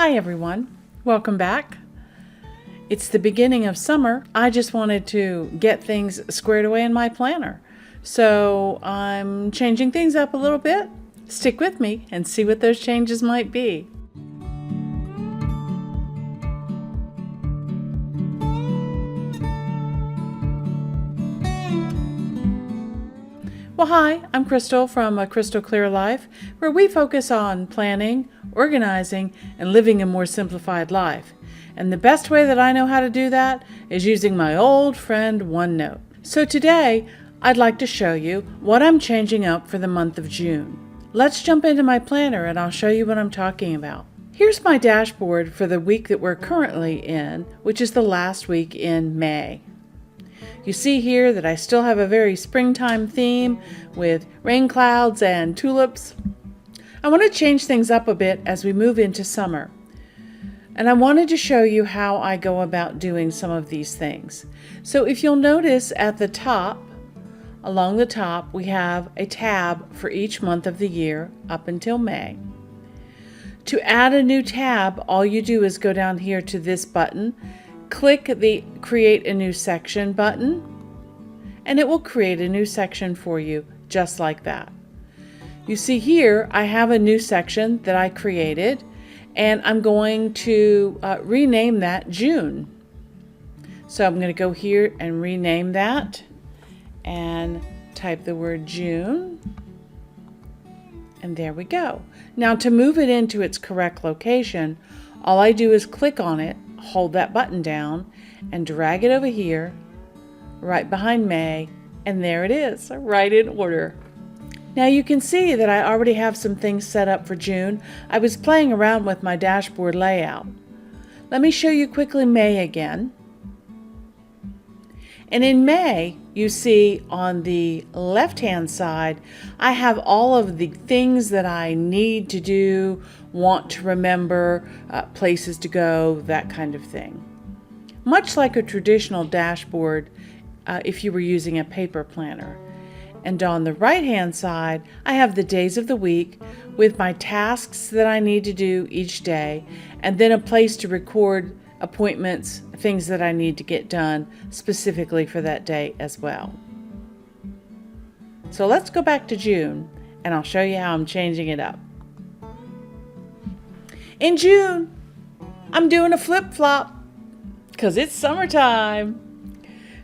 Hi everyone, welcome back. It's the beginning of summer. I just wanted to get things squared away in my planner. So I'm changing things up a little bit. Stick with me and see what those changes might be. Well, hi, I'm Crystal from A Crystal Clear Life, where we focus on planning, organizing, and living a more simplified life. And the best way that I know how to do that is using my old friend OneNote. So today, I'd like to show you what I'm changing up for the month of June. Let's jump into my planner and I'll show you what I'm talking about. Here's my dashboard for the week that we're currently in, which is the last week in May. You see here that I still have a very springtime theme with rain clouds and tulips. I want to change things up a bit as we move into summer. And I wanted to show you how I go about doing some of these things. So if you'll notice at the top, along the top, we have a tab for each month of the year up until May. To add a new tab, all you do is go down here to this button, click the Create a New Section button, and it will create a new section for you just like that. You see here I have a new section that I created, and I'm going to rename that June. So I'm going to go here and rename that and type the word June, and there we go. Now to move it into its correct location, all I do is click on it, hold that button down, and drag it over here right behind May, and there it is, right in order. Now you can see that I already have some things set up for June. I was playing around with my dashboard layout. Let me show you quickly May again. And in May, you see on the left-hand side, I have all of the things that I need to do, want to remember, places to go, that kind of thing. Much like a traditional dashboard if you were using a paper planner. And on the right-hand side, I have the days of the week with my tasks that I need to do each day, and then a place to record appointments, things that I need to get done specifically for that day as well. So let's go back to June and I'll show you how I'm changing it up. In June, I'm doing a flip-flop because it's summertime.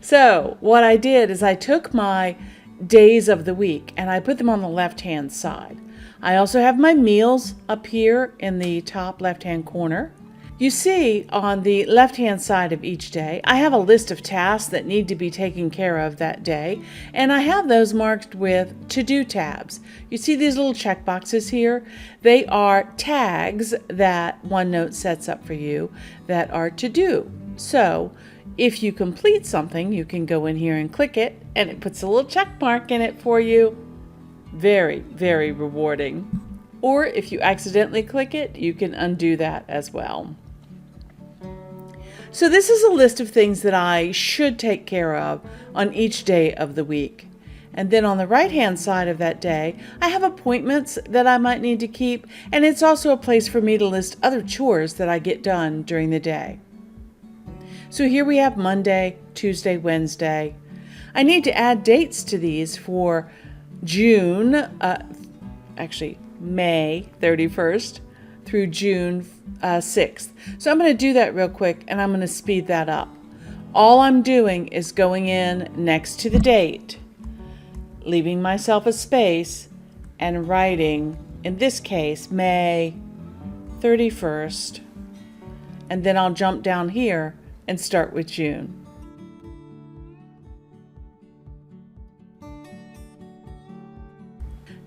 So what I did is I took my days of the week and I put them on the left-hand side. I also have my meals up here in the top left-hand corner. You see on the left-hand side of each day, I have a list of tasks that need to be taken care of that day, and I have those marked with to-do tabs. You see these little check boxes here? They are tags that OneNote sets up for you that are to do. So if you complete something, you can go in here and click it, and it puts a little check mark in it for you. Very, very rewarding. Or if you accidentally click it, you can undo that as well. So this is a list of things that I should take care of on each day of the week. And then on the right-hand side of that day, I have appointments that I might need to keep, and it's also a place for me to list other chores that I get done during the day. So here we have Monday, Tuesday, Wednesday. I need to add dates to these for June, May 31st through June 6th. So I'm going to do that real quick and I'm going to speed that up. All I'm doing is going in next to the date, leaving myself a space, and writing, in this case, May 31st. And then I'll jump down here and start with June.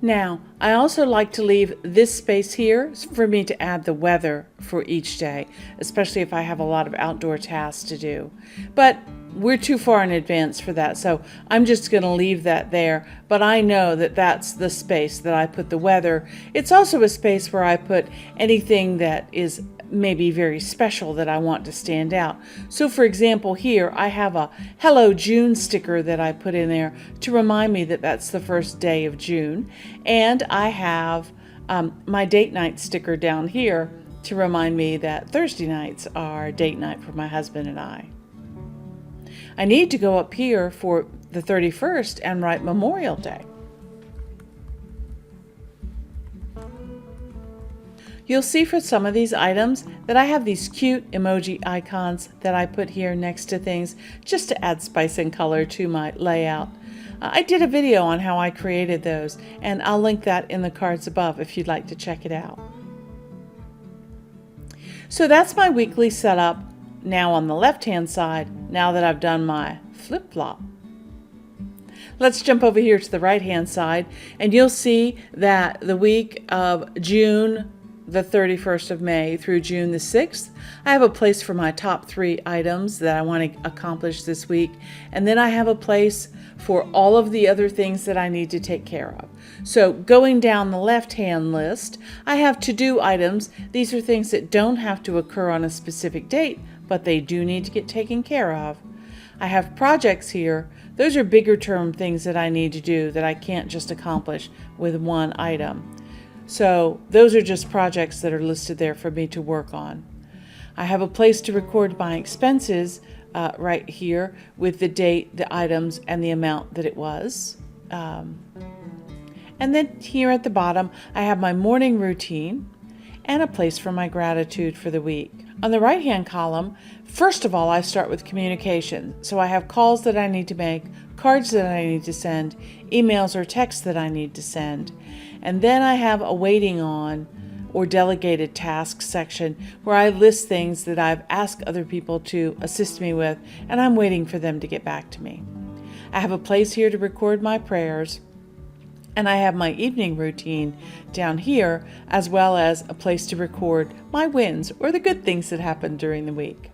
Now, I also like to leave this space here for me to add the weather for each day, especially if I have a lot of outdoor tasks to do. But we're too far in advance for that, so I'm just going to leave that there. But I know that that's the space that I put the weather. It's also a space where I put anything that is maybe very special that I want to stand out. So for example, here I have a Hello June sticker that I put in there to remind me that that's the first day of June. And I have my date night sticker down here to remind me that Thursday nights are date night for my husband and I. I need to go up here for the 31st and write Memorial Day. You'll see for some of these items that I have these cute emoji icons that I put here next to things just to add spice and color to my layout. I did a video on how I created those, and I'll link that in the cards above if you'd like to check it out. So that's my weekly setup now on the left-hand side, now that I've done my flip-flop. Let's jump over here to the right-hand side, and you'll see that the week of June the 31st of May through June the 6th, I have a place for my top 3 items that I want to accomplish this week. And then I have a place for all of the other things that I need to take care of. So going down the left-hand list, I have to-do items. These are things that don't have to occur on a specific date, but they do need to get taken care of. I have projects here. Those are bigger term things that I need to do that I can't just accomplish with one item. So those are just projects that are listed there for me to work on. I have a place to record my expenses right here with the date, the items, and the amount that it was. And then here at the bottom, I have my morning routine and a place for my gratitude for the week. On the right-hand column, first of all, I start with communication. So I have calls that I need to make, cards that I need to send, emails or texts that I need to send. And then I have a waiting on or delegated tasks section where I list things that I've asked other people to assist me with, and I'm waiting for them to get back to me. I have a place here to record my prayers, and I have my evening routine down here, as well as a place to record my wins or the good things that happened during the week.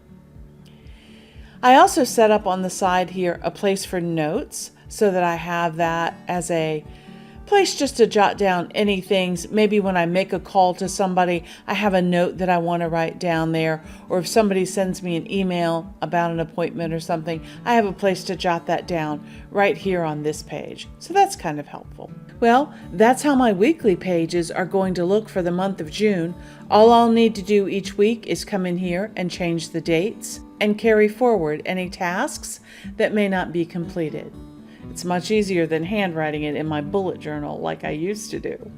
I also set up on the side here a place for notes so that I have that as a place just to jot down any things. Maybe when I make a call to somebody, I have a note that I want to write down there. Or if somebody sends me an email about an appointment or something, I have a place to jot that down right here on this page. So that's kind of helpful. Well, that's how my weekly pages are going to look for the month of June. All I'll need to do each week is come in here and change the dates and carry forward any tasks that may not be completed. It's much easier than handwriting it in my bullet journal like I used to do.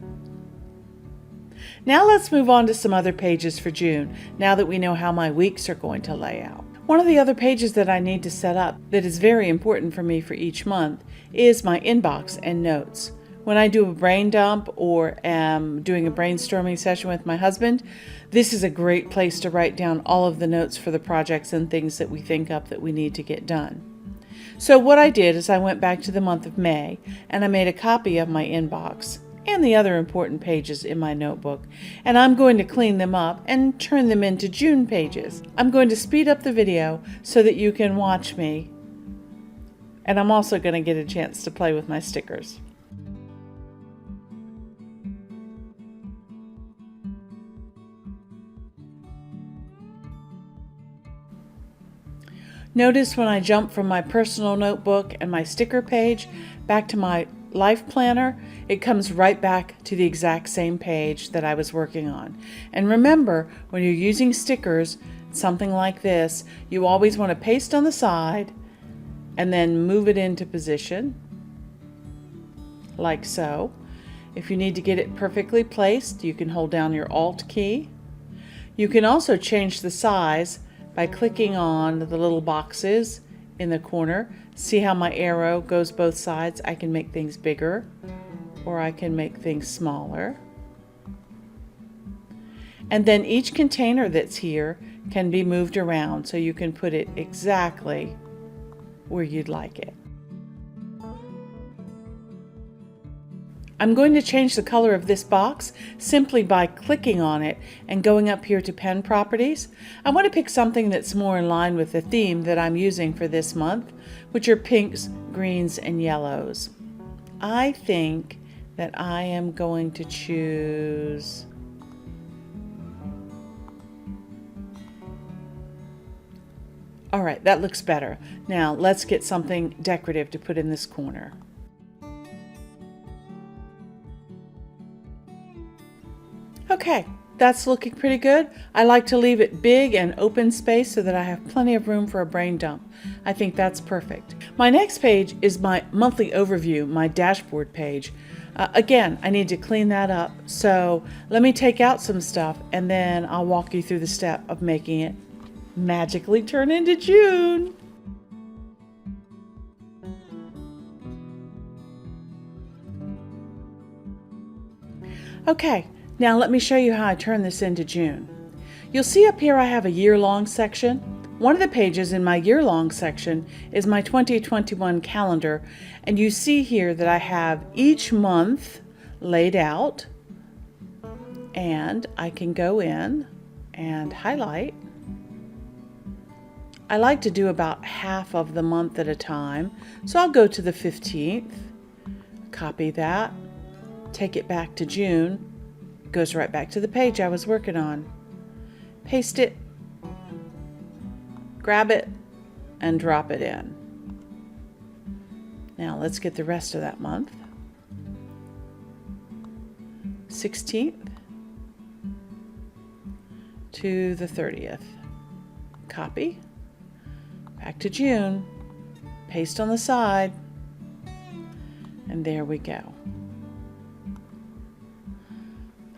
Now let's move on to some other pages for June, now that we know how my weeks are going to lay out. One of the other pages that I need to set up that is very important for me for each month is my inbox and notes. When I do a brain dump or am doing a brainstorming session with my husband, this is a great place to write down all of the notes for the projects and things that we think up that we need to get done. So what I did is I went back to the month of May and I made a copy of my inbox and the other important pages in my notebook, and I'm going to clean them up and turn them into June pages. I'm going to speed up the video so that you can watch me, and I'm also going to get a chance to play with my stickers. Notice when I jump from my personal notebook and my sticker page back to my life planner, it comes right back to the exact same page that I was working on. And remember, when you're using stickers, something like this, you always want to paste on the side and then move it into position, like so. If you need to get it perfectly placed, you can hold down your Alt key. You can also change the size by clicking on the little boxes in the corner. See how my arrow goes both sides? I can make things bigger or I can make things smaller. And then each container that's here can be moved around so you can put it exactly where you'd like it. I'm going to change the color of this box simply by clicking on it and going up here to pen properties. I want to pick something that's more in line with the theme that I'm using for this month, which are pinks, greens, and yellows. I think that I am going to choose all right, that looks better. Now let's get something decorative to put in this corner. Okay, That's looking pretty good. I like to leave it big and open space so that I have plenty of room for a brain dump. I think that's perfect. My next page is my monthly overview, my dashboard page. Again, I need to clean that up. So let me take out some stuff and then I'll walk you through the step of making it magically turn into June. Okay, now let me show you how I turn this into June. You'll see up here I have a year-long section. One of the pages in my year-long section is my 2021 calendar, and you see here that I have each month laid out, and I can go in and highlight. I like to do about half of the month at a time, so I'll go to the 15th, copy that, take it back to June, goes right back to the page I was working on. Paste it, grab it, and drop it in. Now let's get the rest of that month. 16th to the 30th. Copy, back to June, paste on the side, and there we go.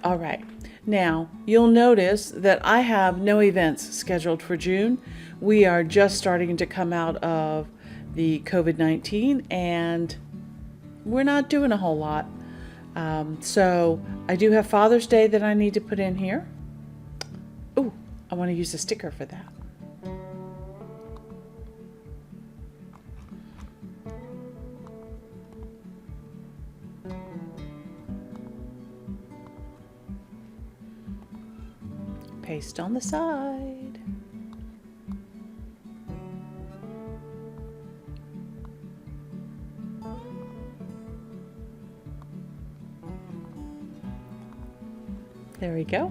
All right, now you'll notice that I have no events scheduled for June. We are just starting to come out of the COVID-19 and we're not doing a whole lot. So I do have Father's Day that I need to put in here. Oh, I want to use a sticker for that. Paste on the side. There we go.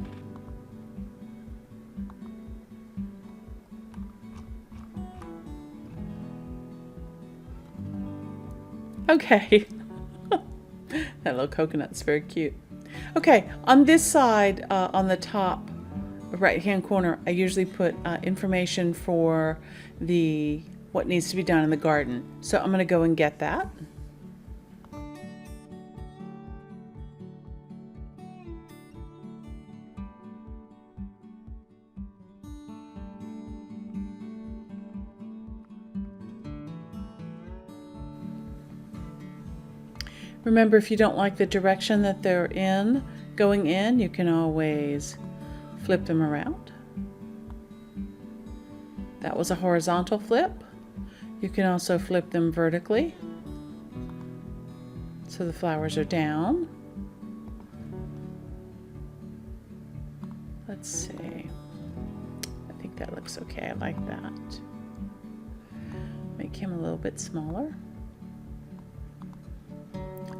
Okay. That little coconut's very cute. Okay, on this side, on the top right hand corner, I usually put information for what needs to be done in the garden. So I'm going to go and get that. Remember, if you don't like the direction that they're going in, you can always flip them around. That was a horizontal flip. You can also flip them vertically, so the flowers are down. Let's see. I think that looks okay. I like that. Make him a little bit smaller.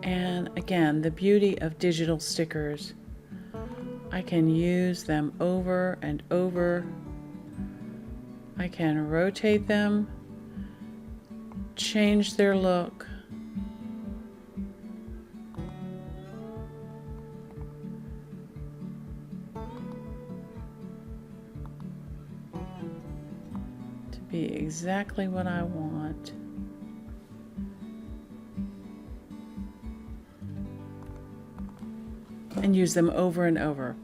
And again, the beauty of digital stickers, I can use them over and over. I can rotate them, change their look. To be exactly what I want. And use them over and over.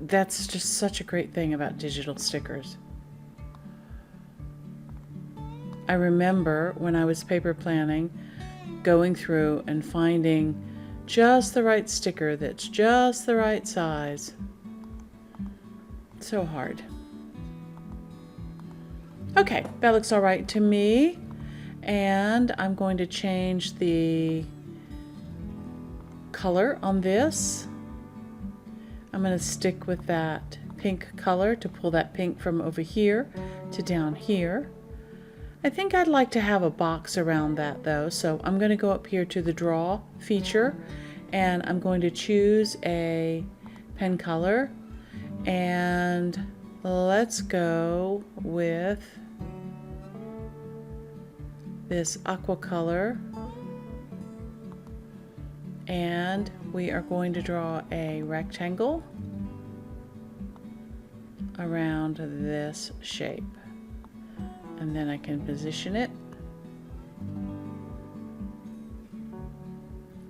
That's just such a great thing about digital stickers. I remember when I was paper planning, going through and finding just the right sticker that's just the right size. So hard. Okay, that looks all right to me. And I'm going to change the color on this. I'm going to stick with that pink color to pull that pink from over here to down here. I think I'd like to have a box around that though, so I'm going to go up here to the draw feature and I'm going to choose a pen color, and let's go with this aqua color. And we are going to draw a rectangle. around this shape. And then I can position it,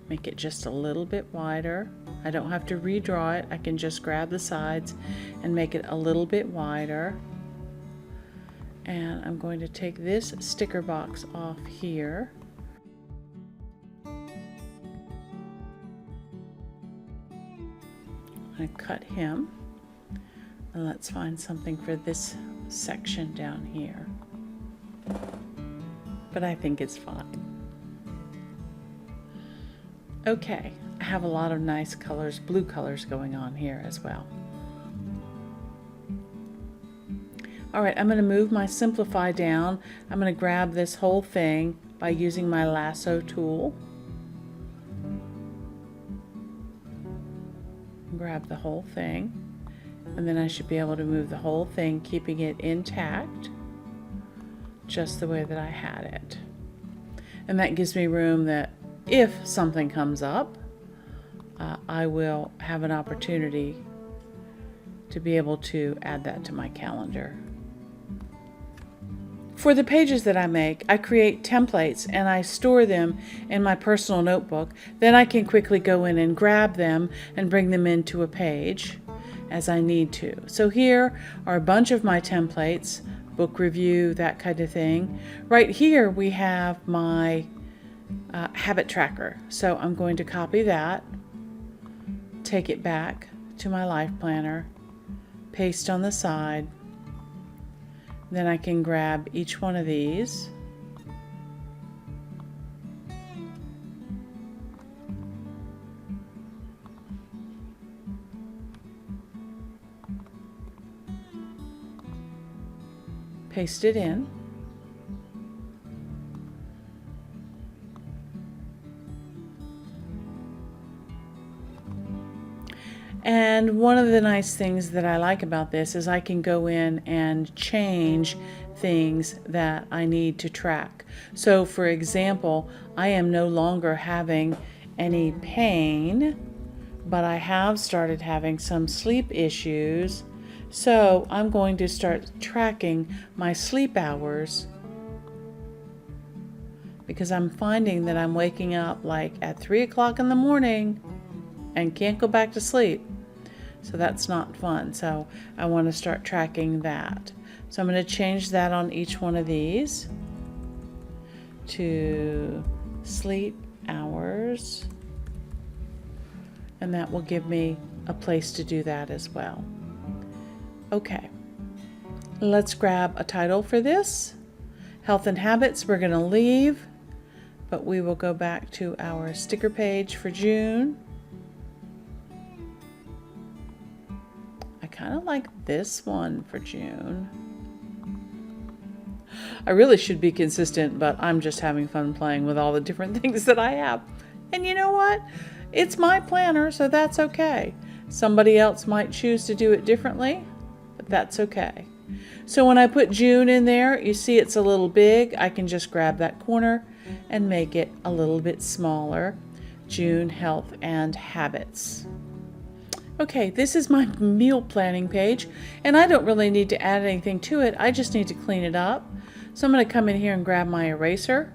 make it just a little bit wider. I don't have to redraw it. I can just grab the sides and make it a little bit wider. And I'm going to take this sticker box off here. I cut him, and let's find something for this section down here. But I think it's fine. Okay, I have a lot of nice colors, blue colors going on here as well. All right, I'm going to move my Simplify down. I'm going to grab this whole thing by using my Lasso tool. Grab the whole thing, and then I should be able to move the whole thing, keeping it intact, just the way that I had it. And that gives me room that if something comes up, I will have an opportunity to be able to add that to my calendar. For the pages that I make, I create templates and I store them in my personal notebook. Then I can quickly go in and grab them and bring them into a page as I need to. So here are a bunch of my templates, book review, that kind of thing. Right here we have my habit tracker. So I'm going to copy that, take it back to my life planner, paste on the side. Then I can grab each one of these, paste it in, and one of the nice things that I like about this is I can go in and change things that I need to track. So for example, I am no longer having any pain, but I have started having some sleep issues. So I'm going to start tracking my sleep hours, because I'm finding that I'm waking up like at 3 o'clock in the morning and can't go back to sleep. So that's not fun. So I want to start tracking that. So I'm going to change that on each one of these to sleep hours. And that will give me a place to do that as well. Okay, let's grab a title for this. Health and habits, we're going to leave, but we will go back to our sticker page for June. I kind of like this one for June. I really should be consistent, but I'm just having fun playing with all the different things that I have. And you know what? It's my planner, so that's okay. Somebody else might choose to do it differently, but that's okay. So when I put June in there, you see it's a little big. I can just grab that corner and make it a little bit smaller. June, health and habits. Okay, this is my meal planning page, and I don't really need to add anything to it. I just need to clean it up. So I'm going to come in here and grab my eraser.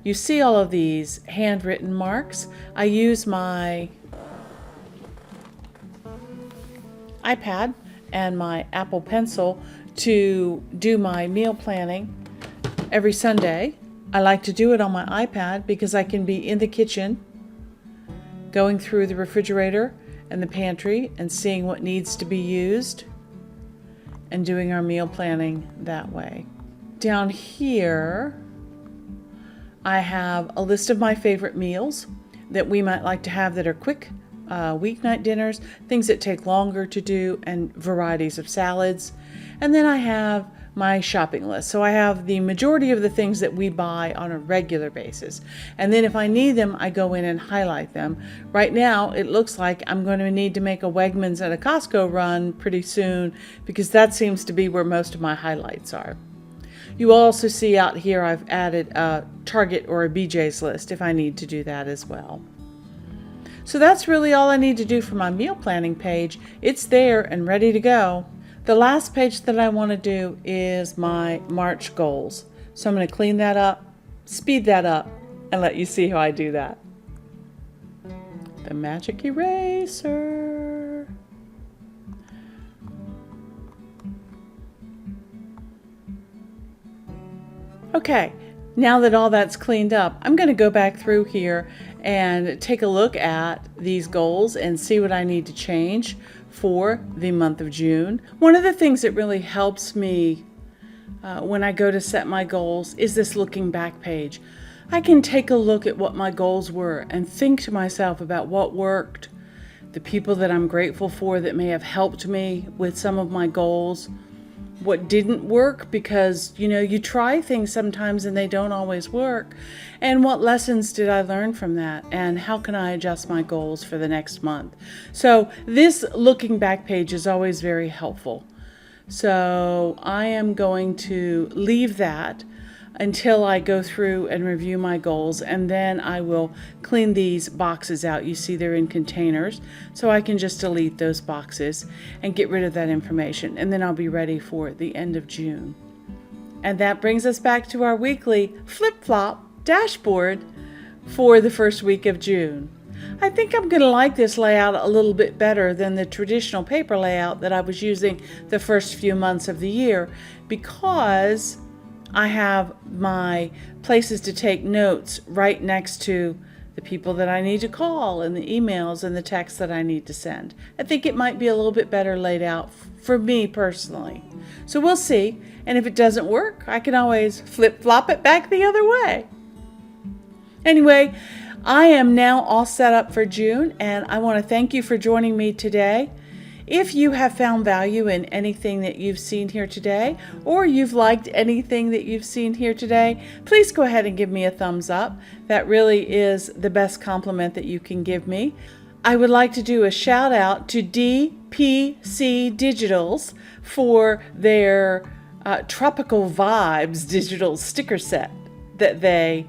You see all of these handwritten marks. I use my iPad and my Apple Pencil to do my meal planning every Sunday. I like to do it on my iPad because I can be in the kitchen, going through the refrigerator and the pantry and seeing what needs to be used and doing our meal planning that way. Down here, I have a list of my favorite meals that we might like to have that are quick weeknight dinners, things that take longer to do, and varieties of salads. And then I have my shopping list. So I have the majority of the things that we buy on a regular basis. And then if I need them, I go in and highlight them. Right now, it looks like I'm going to need to make a Wegmans and a Costco run pretty soon, because that seems to be where most of my highlights are. You also see out here I've added a Target or a BJ's list if I need to do that as well. So that's really all I need to do for my meal planning page. It's there and ready to go. The last page that I want to do is my March goals. So I'm going to clean that up, speed that up, and let you see how I do that. The magic eraser. Okay, now that all that's cleaned up, I'm going to go back through here and take a look at these goals and see what I need to change for the month of June. One of the things that really helps me when I go to set my goals is this looking back page. I can take a look at what my goals were and think to myself about what worked, the people that I'm grateful for that may have helped me with some of my goals, what didn't work, because you try things sometimes and they don't always work, and what lessons did I learn from that, and how can I adjust my goals for the next month. So this looking back page is always very helpful. So I am going to leave that until I go through and review my goals, and then I will clean these boxes out. You see they're in containers, so I can just delete those boxes and get rid of that information, and then I'll be ready for the end of June. And that brings us back to our weekly flip-flop dashboard for the first week of June. I think I'm going to like this layout a little bit better than the traditional paper layout that I was using the first few months of the year, because I have my places to take notes right next to the people that I need to call and the emails and the texts that I need to send. I think it might be a little bit better laid out for me personally. So we'll see, and if it doesn't work, I can always flip-flop it back the other way. Anyway, I am now all set up for June, and I want to thank you for joining me today. If you have found value in anything that you've seen here today, or you've liked anything that you've seen here today, please go ahead and give me a thumbs up. That really is the best compliment that you can give me. I would like to do a shout out to DPC Digitals for their Tropical Vibes digital sticker set that they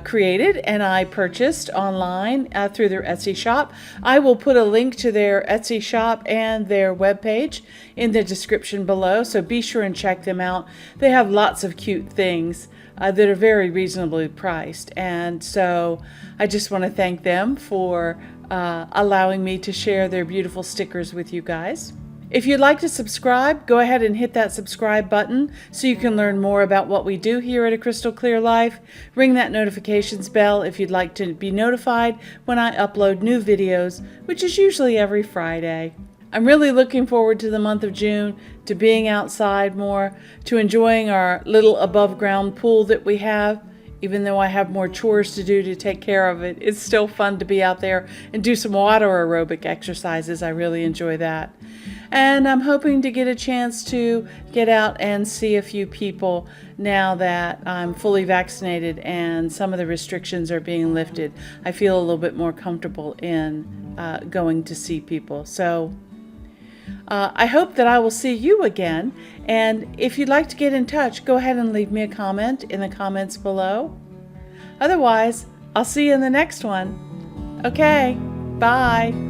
created and I purchased online through their Etsy shop. I will put a link to their Etsy shop and their webpage in the description below, so be sure and check them out. They have lots of cute things that are very reasonably priced, and so I just want to thank them for allowing me to share their beautiful stickers with you guys. If you'd like to subscribe, go ahead and hit that subscribe button so you can learn more about what we do here at A Crystal Clear Life. Ring that notifications bell if you'd like to be notified when I upload new videos, which is usually every Friday. I'm really looking forward to the month of June, to being outside more, to enjoying our little above ground pool that we have. Even though I have more chores to do to take care of it, it's still fun to be out there and do some water aerobic exercises. I really enjoy that. And I'm hoping to get a chance to get out and see a few people now that I'm fully vaccinated and some of the restrictions are being lifted. I feel a little bit more comfortable in going to see people. So I hope that I will see you again, and if you'd like to get in touch, go ahead and leave me a comment in the comments below. Otherwise, I'll see you in the next one. Okay, bye.